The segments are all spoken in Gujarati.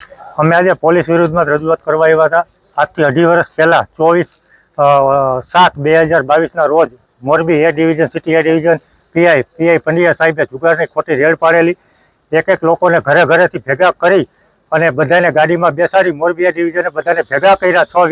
અમે આજે પોલીસ વિરુદ્ધમાં રજૂઆત કરવા આવ્યા હતા. આજથી 2.5 વર્ષ પહેલાં 24/7/2022ના રોજ મોરબી એ ડિવિઝન, સિટી એ ડિવિઝન પીઆઈ પંડ્યા સાહેબે જુગારની ખોટી રેડ પાડેલી. એક લોકોને ઘરેથી ભેગા કરી અને બધાને ગાડીમાં બેસાડી મોરબી એ ડિવિઝને બધાને ભેગા કર્યા. 6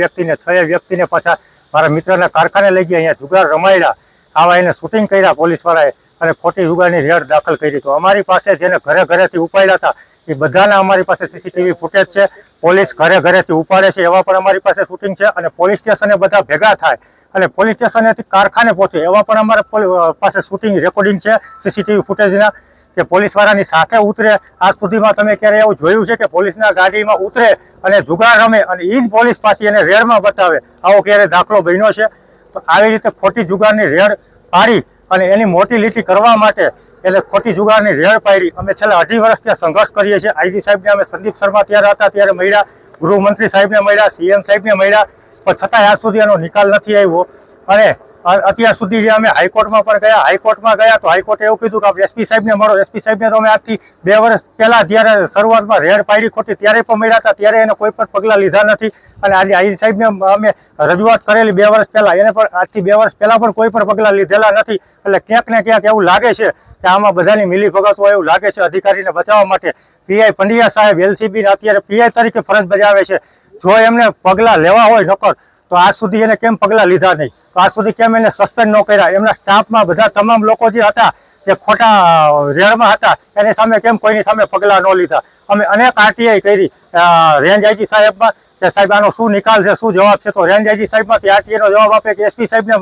વ્યક્તિને પાછા મારા મિત્રના કારખાને લઈ ગયા, અહીંયા જુગાર રમાડ્યા. આવા એને શૂટિંગ કર્યા પોલીસવાળાએ અને ખોટી જુગારની રેડ દાખલ કરી. તો અમારી પાસે જેને ઘરેથી ઉપાડ્યા હતા એ બધાના અમારી પાસે સીસીટીવી ફૂટેજ છે. પોલીસ ઘરેથી ઉપાડે છે એવા પણ અમારી પાસે શૂટિંગ છે. અને પોલીસ સ્ટેશને બધા ભેગા થાય અને પોલીસ સ્ટેશનેથી કારખાને પહોંચે એવા પણ અમારા પાસે શૂટિંગ રેકોર્ડિંગ છે સીસીટીવી ફૂટેજના, કે પોલીસવાળાની સાથે ઉતરે. આજ સુધીમાં તમે ક્યારે એવું જોયું છે કે પોલીસના ગાડીમાં ઉતરે અને જુગાર રમે અને એ જ પોલીસ પાછી એને રેડમાં બતાવે? આવો ક્યારે દાખલો બન્યો છે? તો આવી રીતે ખોટી જુગારની રેડ પાડી અને એની મોટી લીટી કરવા માટે એટલે ખોટી જુગારની રેડ પાડી. અમે છેલ્લા 2.5 વર્ષ ત્યાં સંઘર્ષ કરીએ છીએ. આઈજી સાહેબને અમે સંદીપ શર્મા ત્યારે હતા ત્યારે મળ્યા, ગૃહમંત્રી સાહેબને મળ્યા, સીએમ સાહેબને મળ્યા, પણ છતાંય આજ સુધી એનો નિકાલ નથી આવ્યો. અને અત્યાર સુધી જે અમે હાઈકોર્ટમાં પણ ગયા, હાઈકોર્ટમાં ગયા તો હાઈકોર્ટે એવું કીધું કે એસપી સાહેબને મળો. એસપી સાહેબને તો અમે આજથી 2 વર્ષ પહેલાં જ્યારે શરૂઆતમાં રેડ પાડી ખોટી ત્યારે પણ મળ્યા હતા, ત્યારે એને કોઈ પણ પગલાં લીધા નથી. અને આજે આઈજી સાહેબને અમે રજૂઆત કરેલી 2 વર્ષ પહેલાં, એને પણ આજથી 2 વર્ષ પહેલાં પણ કોઈ પણ પગલાં લીધેલા નથી. એટલે ક્યાંક ને ક્યાંક એવું લાગે છે કે આમાં બધાની મિલીભગત હોય એવું લાગે છે. અધિકારીને બચાવવા માટે પીઆઈ પંડ્યા સાહેબ એલસીબીના અત્યારે પીઆઈ તરીકે ફરજ બજાવે છે. જો એમને પગલાં લેવા હોય નકર તો આજ સુધી એને કેમ પગલાં લીધા નહીં? તો આજ સુધી કેમ એને સસ્પેન્ડ ન કર્યા? એમના સ્ટાફમાં બધા તમામ લોકો જે હતા જે ખોટા રેડમાં હતા એની સામે કેમ કોઈની સામે પગલાં ન લીધા? અમે અનેક આરટીઆઈ કરી રેન્જ આઈજી સાહેબમાં કે સાહેબ આનો શું નિકાલ છે, શું જવાબ છે? તો રેન્જ આઈજી સાહેબમાંથી આરટીઆઈનો જવાબ આપે કે એસપી સાહેબને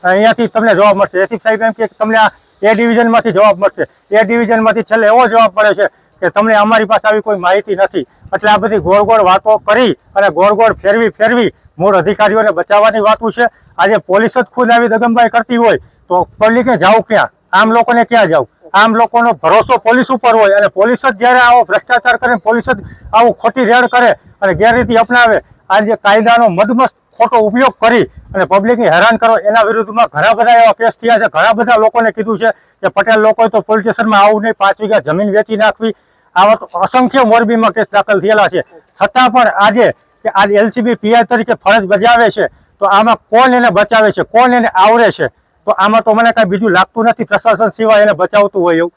અહીંયાથી તમને જવાબ મળશે. એસપી સાહેબ એમ કે તમને આ એ ડિવિઝનમાંથી જવાબ મળશે. એ ડિવિઝનમાંથી છેલ્લે એવો જવાબ મળે છે કે તમને અમારી પાસે આવી કોઈ માહિતી નથી. એટલે આ બધી ગોળ વાતો કરી અને ગોળ ફેરવી મૂળ અધિકારીઓને બચાવવાની વાતો છે. આજે પોલીસ જ ખુદ આવી દગમબાઈ કરતી હોય તો પબ્લિકને જાવ ક્યાં? આમ લોકોને ક્યાં જાવ? આમ લોકોનો ભરોસો પોલીસ ઉપર હોય અને પોલીસ જ જ્યારે આવો ભ્રષ્ટાચાર કરે, પોલીસ જ આવું ખોટી રેડ કરે અને ગેરરીતિ અપનાવે, આજે કાયદાનો મદમસ્ત ખોટો ઉપયોગ કરી અને પબ્લિકને હેરાન કરો, એના વિરુદ્ધમાં ઘણા બધા એવા કેસ થયા છે. ઘણા બધા લોકોને કીધું છે કે પટેલ લોકોએ તો પોલીસ સ્ટેશનમાં આવું નહીં, 5 વીઘા જમીન વેચી નાખવી. આવા તો અસંખ્ય મોરબીમાં કેસ દાખલ થયેલા છે. છતાં પણ આજે એલસીબી પીઆઈ તરીકે ફરજ બજાવે છે તો આમાં કોણ એને બચાવે છે, કોણ એને આવરે છે? તો આમાં તો મને કાંઈ બીજું લાગતું નથી પ્રશાસન સિવાય એને બચાવતું હોય એવું.